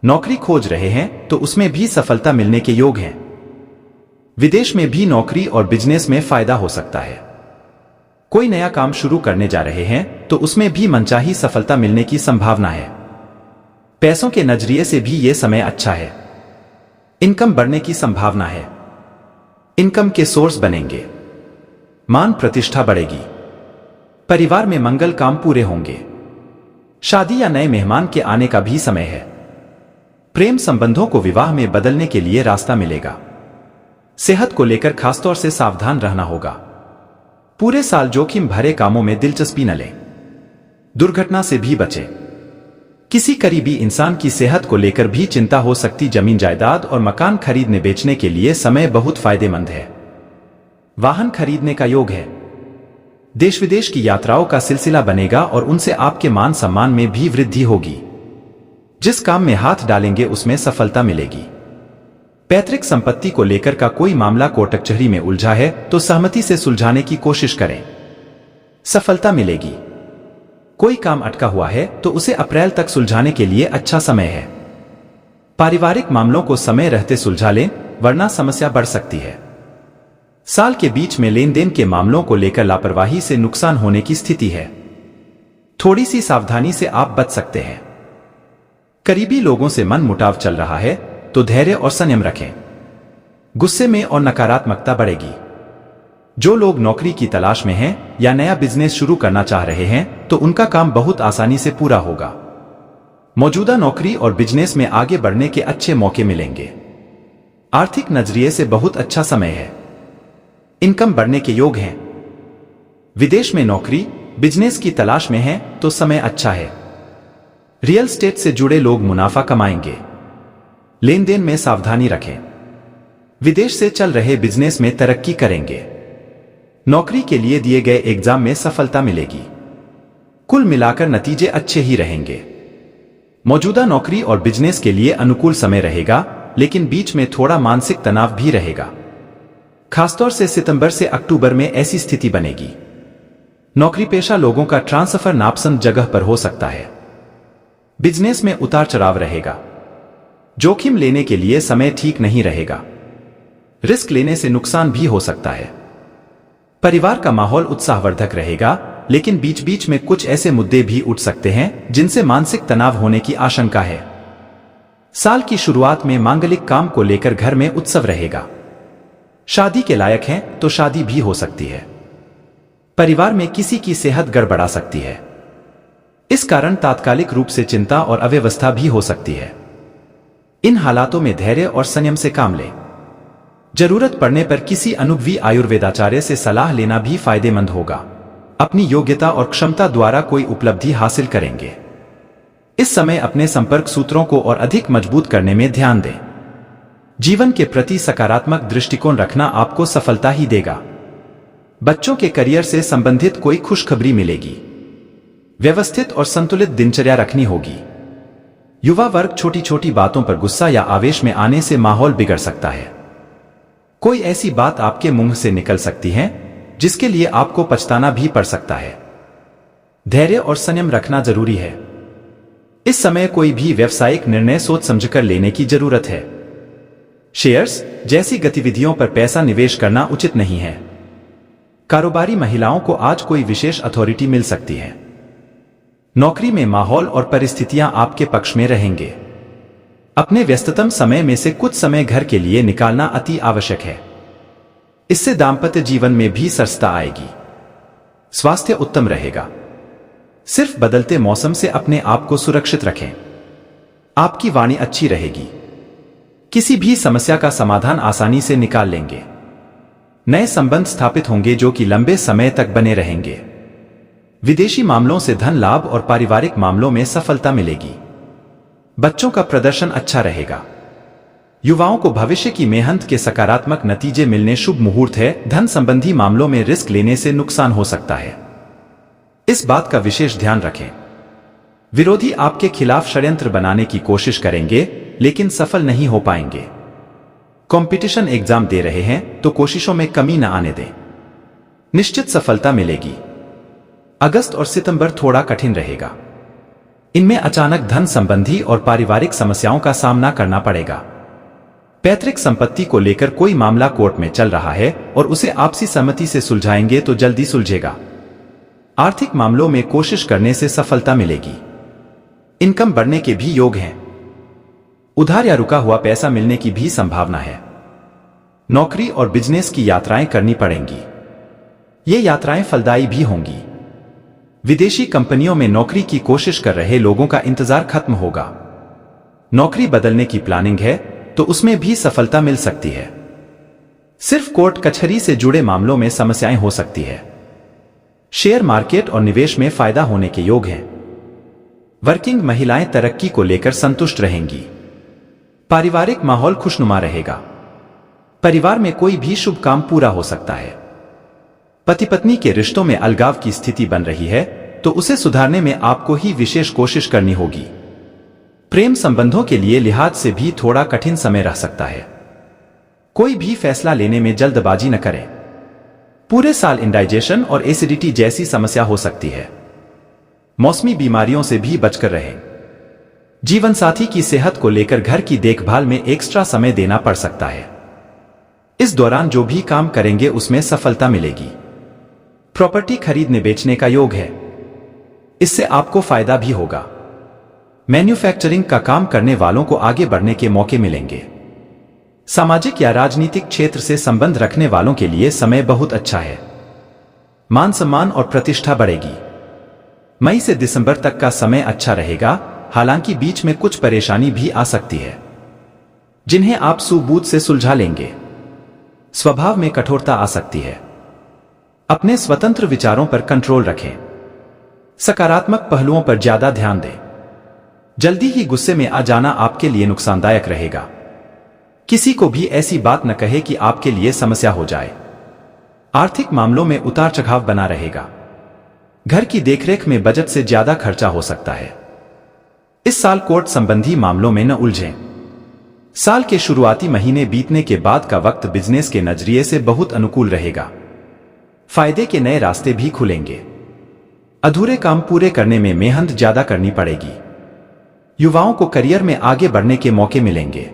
नौकरी खोज रहे हैं तो उसमें भी सफलता मिलने के योग हैं। विदेश में भी नौकरी और बिजनेस में फायदा हो सकता है। कोई नया काम शुरू करने जा रहे हैं तो उसमें भी मनचाही सफलता मिलने की संभावना है। पैसों के नजरिए से भी यह समय अच्छा है। इनकम बढ़ने की संभावना है। इनकम के सोर्स बनेंगे। मान प्रतिष्ठा बढ़ेगी। परिवार में मंगल काम पूरे होंगे। शादी या नए मेहमान के आने का भी समय है। प्रेम संबंधों को विवाह में बदलने के लिए रास्ता मिलेगा। सेहत को लेकर खासतौर से सावधान रहना होगा। पूरे साल जोखिम भरे कामों में दिलचस्पी न लें। दुर्घटना से भी बचें। किसी करीबी इंसान की सेहत को लेकर भी चिंता हो सकती। जमीन जायदाद और मकान खरीदने बेचने के लिए समय बहुत फायदेमंद है। वाहन खरीदने का योग है। देश विदेश की यात्राओं का सिलसिला बनेगा और उनसे आपके मान सम्मान में भी वृद्धि होगी। जिस काम में हाथ डालेंगे उसमें सफलता मिलेगी। पैतृक संपत्ति को लेकर का कोई मामला कोर्ट कचहरी में उलझा है तो सहमति से सुलझाने की कोशिश करें। सफलता मिलेगी। कोई काम अटका हुआ है तो उसे अप्रैल तक सुलझाने के लिए अच्छा समय है। पारिवारिक मामलों को समय रहते सुलझा लें, वरना समस्या बढ़ सकती है। साल के बीच में लेन देन के मामलों को लेकर लापरवाही से नुकसान होने की स्थिति है। थोड़ी सी सावधानी से आप बच सकते हैं। करीबी लोगों से मन मुटाव चल रहा है तो धैर्य और संयम रखें। गुस्से में और नकारात्मकता बढ़ेगी। जो लोग नौकरी की तलाश में हैं या नया बिजनेस शुरू करना चाह रहे हैं तो उनका काम बहुत आसानी से पूरा होगा। मौजूदा नौकरी और बिजनेस में आगे बढ़ने के अच्छे मौके मिलेंगे। आर्थिक नजरिए से बहुत अच्छा समय है। इनकम बढ़ने के योग हैं। विदेश में नौकरी बिजनेस की तलाश में हैं तो समय अच्छा है। रियल एस्टेट से जुड़े लोग मुनाफा कमाएंगे। लेन देन में सावधानी रखें। विदेश से चल रहे बिजनेस में तरक्की करेंगे। नौकरी के लिए दिए गए एग्जाम में सफलता मिलेगी। कुल मिलाकर नतीजे अच्छे ही रहेंगे। मौजूदा नौकरी और बिजनेस के लिए अनुकूल समय रहेगा, लेकिन बीच में थोड़ा मानसिक तनाव भी रहेगा। खासतौर से सितंबर से अक्टूबर में ऐसी स्थिति बनेगी। नौकरी पेशा लोगों का ट्रांसफर नापसंद जगह पर हो सकता है। बिजनेस में उतार चढ़ाव रहेगा। जोखिम लेने के लिए समय ठीक नहीं रहेगा। रिस्क लेने से नुकसान भी हो सकता है। परिवार का माहौल उत्साहवर्धक रहेगा, लेकिन बीच बीच में कुछ ऐसे मुद्दे भी उठ सकते हैं जिनसे मानसिक तनाव होने की आशंका है। साल की शुरुआत में मांगलिक काम को लेकर घर में उत्सव रहेगा। शादी के लायक हैं तो शादी भी हो सकती है। परिवार में किसी की सेहत गड़बड़ा सकती है। इस कारण तात्कालिक रूप से चिंता और अव्यवस्था भी हो सकती है। इन हालातों में धैर्य और संयम से काम लें। जरूरत पड़ने पर किसी अनुभवी आयुर्वेदाचार्य से सलाह लेना भी फायदेमंद होगा। अपनी योग्यता और क्षमता द्वारा कोई उपलब्धि हासिल करेंगे। इस समय अपने संपर्क सूत्रों को और अधिक मजबूत करने में ध्यान दें। जीवन के प्रति सकारात्मक दृष्टिकोण रखना आपको सफलता ही देगा। बच्चों के करियर से संबंधित कोई खुशखबरी मिलेगी। व्यवस्थित और संतुलित दिनचर्या रखनी होगी। युवा वर्ग छोटी छोटी बातों पर गुस्सा या आवेश में आने से माहौल बिगड़ सकता है। कोई ऐसी बात आपके मुंह से निकल सकती है जिसके लिए आपको पछताना भी पड़ सकता है। धैर्य और संयम रखना जरूरी है। इस समय कोई भी व्यावसायिक निर्णय सोच समझकर लेने की जरूरत है। शेयर्स जैसी गतिविधियों पर पैसा निवेश करना उचित नहीं है। कारोबारी महिलाओं को आज कोई विशेष अथॉरिटी मिल सकती है। नौकरी में माहौल और परिस्थितियां आपके पक्ष में रहेंगे। अपने व्यस्ततम समय में से कुछ समय घर के लिए निकालना अति आवश्यक है। इससे दांपत्य जीवन में भी सरसता आएगी। स्वास्थ्य उत्तम रहेगा। सिर्फ बदलते मौसम से अपने आप को सुरक्षित रखें। आपकी वाणी अच्छी रहेगी। किसी भी समस्या का समाधान आसानी से निकाल लेंगे। नए संबंध स्थापित होंगे जो कि लंबे समय तक बने रहेंगे। विदेशी मामलों से धन लाभ और पारिवारिक मामलों में सफलता मिलेगी। बच्चों का प्रदर्शन अच्छा रहेगा। युवाओं को भविष्य की मेहनत के सकारात्मक नतीजे मिलने शुभ मुहूर्त है। धन संबंधी मामलों में रिस्क लेने से नुकसान हो सकता है। इस बात का विशेष ध्यान रखें। विरोधी आपके खिलाफ षड्यंत्र बनाने की कोशिश करेंगे, लेकिन सफल नहीं हो पाएंगे। कंपटीशन एग्जाम दे रहे हैं तो कोशिशों में कमी न आने दें। निश्चित सफलता मिलेगी। अगस्त और सितंबर थोड़ा कठिन रहेगा। इनमें अचानक धन संबंधी और पारिवारिक समस्याओं का सामना करना पड़ेगा। पैतृक संपत्ति को लेकर कोई मामला कोर्ट में चल रहा है और उसे आपसी सहमति से सुलझाएंगे तो जल्दी सुलझेगा। आर्थिक मामलों में कोशिश करने से सफलता मिलेगी। इनकम बढ़ने के भी योग हैं। उधार या रुका हुआ पैसा मिलने की भी संभावना है। नौकरी और बिजनेस की यात्राएं करनी पड़ेंगी। ये यात्राएं फलदायी भी होंगी। विदेशी कंपनियों में नौकरी की कोशिश कर रहे लोगों का इंतजार खत्म होगा। नौकरी बदलने की प्लानिंग है तो उसमें भी सफलता मिल सकती है। सिर्फ कोर्ट कचहरी से जुड़े मामलों में समस्याएं हो सकती है। शेयर मार्केट और निवेश में फायदा होने के योग हैं। वर्किंग महिलाएं तरक्की को लेकर संतुष्ट रहेंगी। पारिवारिक माहौल खुशनुमा रहेगा। परिवार में कोई भी शुभ काम पूरा हो सकता है। पति पत्नी के रिश्तों में अलगाव की स्थिति बन रही है तो उसे सुधारने में आपको ही विशेष कोशिश करनी होगी। प्रेम संबंधों के लिए लिहाज से भी थोड़ा कठिन समय रह सकता है। कोई भी फैसला लेने में जल्दबाजी न करें। पूरे साल इंडाइजेशन और एसिडिटी जैसी समस्या हो सकती है। मौसमी बीमारियों से भी बचकर रहें। जीवन साथी की सेहत को लेकर घर की देखभाल में एक्स्ट्रा समय देना पड़ सकता है। इस दौरान जो भी काम करेंगे उसमें सफलता मिलेगी। प्रॉपर्टी खरीदने बेचने का योग है। इससे आपको फायदा भी होगा। मैन्युफैक्चरिंग का काम करने वालों को आगे बढ़ने के मौके मिलेंगे। सामाजिक या राजनीतिक क्षेत्र से संबंध रखने वालों के लिए समय बहुत अच्छा है। मान सम्मान और प्रतिष्ठा बढ़ेगी। मई से दिसंबर तक का समय अच्छा रहेगा, हालांकि बीच में कुछ परेशानी भी आ सकती है, जिन्हें आप सूझबूझ से सुलझा लेंगे। स्वभाव में कठोरता आ सकती है। अपने स्वतंत्र विचारों पर कंट्रोल रखें। सकारात्मक पहलुओं पर ज्यादा ध्यान दें। जल्दी ही गुस्से में आ जाना आपके लिए नुकसानदायक रहेगा। किसी को भी ऐसी बात न कहे कि आपके लिए समस्या हो जाए। आर्थिक मामलों में उतार चढ़ाव बना रहेगा। घर की देखरेख में बजट से ज्यादा खर्चा हो सकता है। इस साल कोर्ट संबंधी मामलों में न उलझें। साल के शुरुआती महीने बीतने के बाद का वक्त बिजनेस के नजरिए से बहुत अनुकूल रहेगा। फायदे के नए रास्ते भी खुलेंगे। अधूरे काम पूरे करने में मेहनत ज्यादा करनी पड़ेगी। युवाओं को करियर में आगे बढ़ने के मौके मिलेंगे।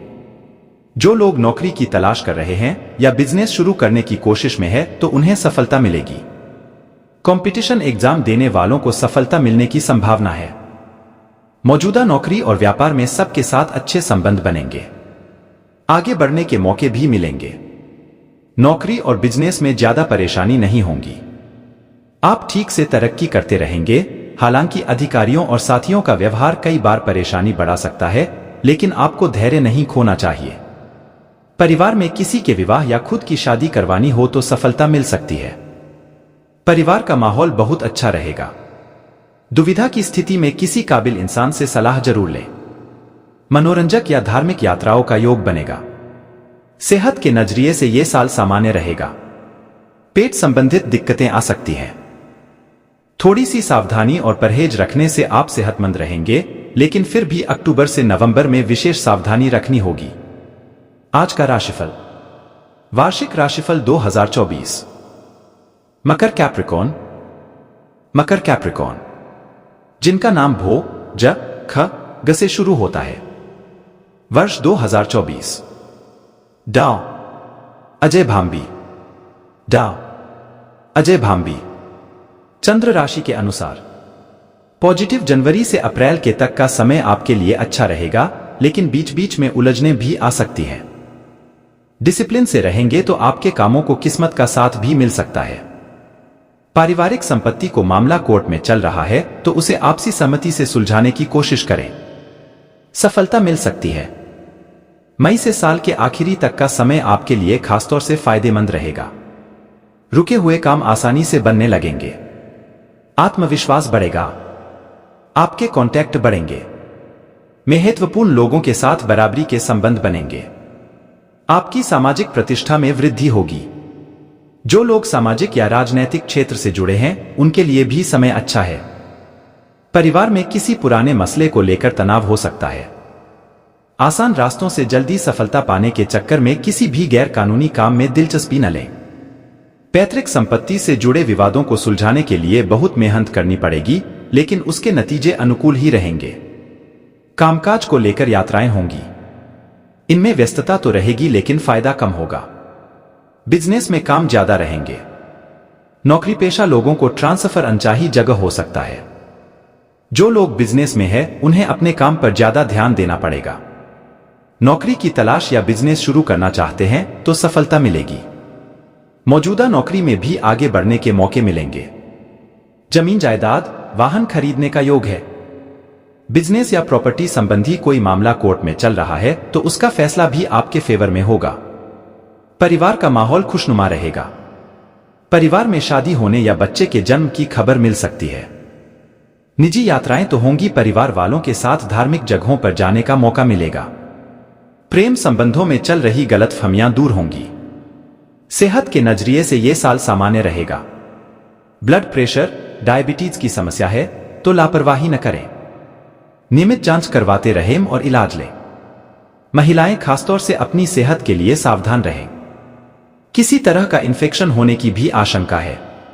जो लोग नौकरी की तलाश कर रहे हैं या बिजनेस शुरू करने की कोशिश में है तो उन्हें सफलता मिलेगी। कंपटीशन एग्जाम देने वालों को सफलता मिलने की संभावना है। मौजूदा नौकरी और व्यापार में सबके साथ अच्छे संबंध बनेंगे। आगे बढ़ने के मौके भी मिलेंगे। नौकरी और बिजनेस में ज्यादा परेशानी नहीं होगी। आप ठीक से तरक्की करते रहेंगे। हालांकि अधिकारियों और साथियों का व्यवहार कई बार परेशानी बढ़ा सकता है, लेकिन आपको धैर्य नहीं खोना चाहिए। परिवार में किसी के विवाह या खुद की शादी करवानी हो तो सफलता मिल सकती है। परिवार का माहौल बहुत अच्छा रहेगा। दुविधा की स्थिति में किसी काबिल इंसान से सलाह जरूर लें। मनोरंजक या धार्मिक यात्राओं का योग बनेगा। सेहत के नजरिए से यह साल सामान्य रहेगा। पेट संबंधित दिक्कतें आ सकती हैं। थोड़ी सी सावधानी और परहेज रखने से आप सेहतमंद रहेंगे, लेकिन फिर भी अक्टूबर से नवंबर में विशेष सावधानी रखनी होगी। आज का राशिफल। वार्षिक राशिफल 2024। मकर कैप्रिकॉर्न। मकर कैप्रिकॉर्न जिनका नाम भो, ज, ख, ग से शुरू होता है। वर्ष 2024। डाव अजय भांबी। डाव अजय भांबी। चंद्र राशि के अनुसार पॉजिटिव जनवरी से अप्रैल के तक का समय आपके लिए अच्छा रहेगा, लेकिन बीच बीच में उलझने भी आ सकती हैं। डिसिप्लिन से रहेंगे तो आपके कामों को किस्मत का साथ भी मिल सकता है। पारिवारिक संपत्ति को मामला कोर्ट में चल रहा है तो उसे आपसी सहमति से सुलझाने की कोशिश करें। सफलता मिल सकती है। मई से साल के आखिरी तक का समय आपके लिए खासतौर से फायदेमंद रहेगा। रुके हुए काम आसानी से बनने लगेंगे। आत्मविश्वास बढ़ेगा। आपके कॉन्टैक्ट बढ़ेंगे। महत्वपूर्ण लोगों के साथ बराबरी के संबंध बनेंगे। आपकी सामाजिक प्रतिष्ठा में वृद्धि होगी। जो लोग सामाजिक या राजनैतिक क्षेत्र से जुड़े हैं उनके लिए भी समय अच्छा है। परिवार में किसी पुराने मसले को लेकर तनाव हो सकता है। आसान रास्तों से जल्दी सफलता पाने के चक्कर में किसी भी गैर कानूनी काम में दिलचस्पी न लें। पैतृक संपत्ति से जुड़े विवादों को सुलझाने के लिए बहुत मेहनत करनी पड़ेगी, लेकिन उसके नतीजे अनुकूल ही रहेंगे। कामकाज को लेकर यात्राएं होंगी। इनमें व्यस्तता तो रहेगी, लेकिन फायदा कम होगा। बिजनेस में काम ज्यादा रहेंगे। नौकरी पेशा लोगों को ट्रांसफर अनचाही जगह हो सकता है। जो लोग बिजनेस में हैं, उन्हें अपने काम पर ज्यादा ध्यान देना पड़ेगा। नौकरी की तलाश या बिजनेस शुरू करना चाहते हैं तो सफलता मिलेगी। मौजूदा नौकरी में भी आगे बढ़ने के मौके मिलेंगे। जमीन जायदाद, वाहन खरीदने का योग है। बिजनेस या प्रॉपर्टी संबंधी कोई मामला कोर्ट में चल रहा है तो उसका फैसला भी आपके फेवर में होगा। परिवार का माहौल खुशनुमा रहेगा। परिवार में शादी होने या बच्चे के जन्म की खबर मिल सकती है। निजी यात्राएं तो होंगी। परिवार वालों के साथ धार्मिक जगहों पर जाने का मौका मिलेगा। प्रेम संबंधों में चल रही गलतफहमियां दूर होंगी। सेहत के नजरिए से यह साल सामान्य रहेगा। ब्लड प्रेशर, डायबिटीज की समस्या है तो लापरवाही न करें। नियमित जांच करवाते रहें और इलाज लें। महिलाएं खासतौर से अपनी सेहत के लिए सावधान रहें। किसी तरह का इन्फेक्शन होने की भी आशंका है।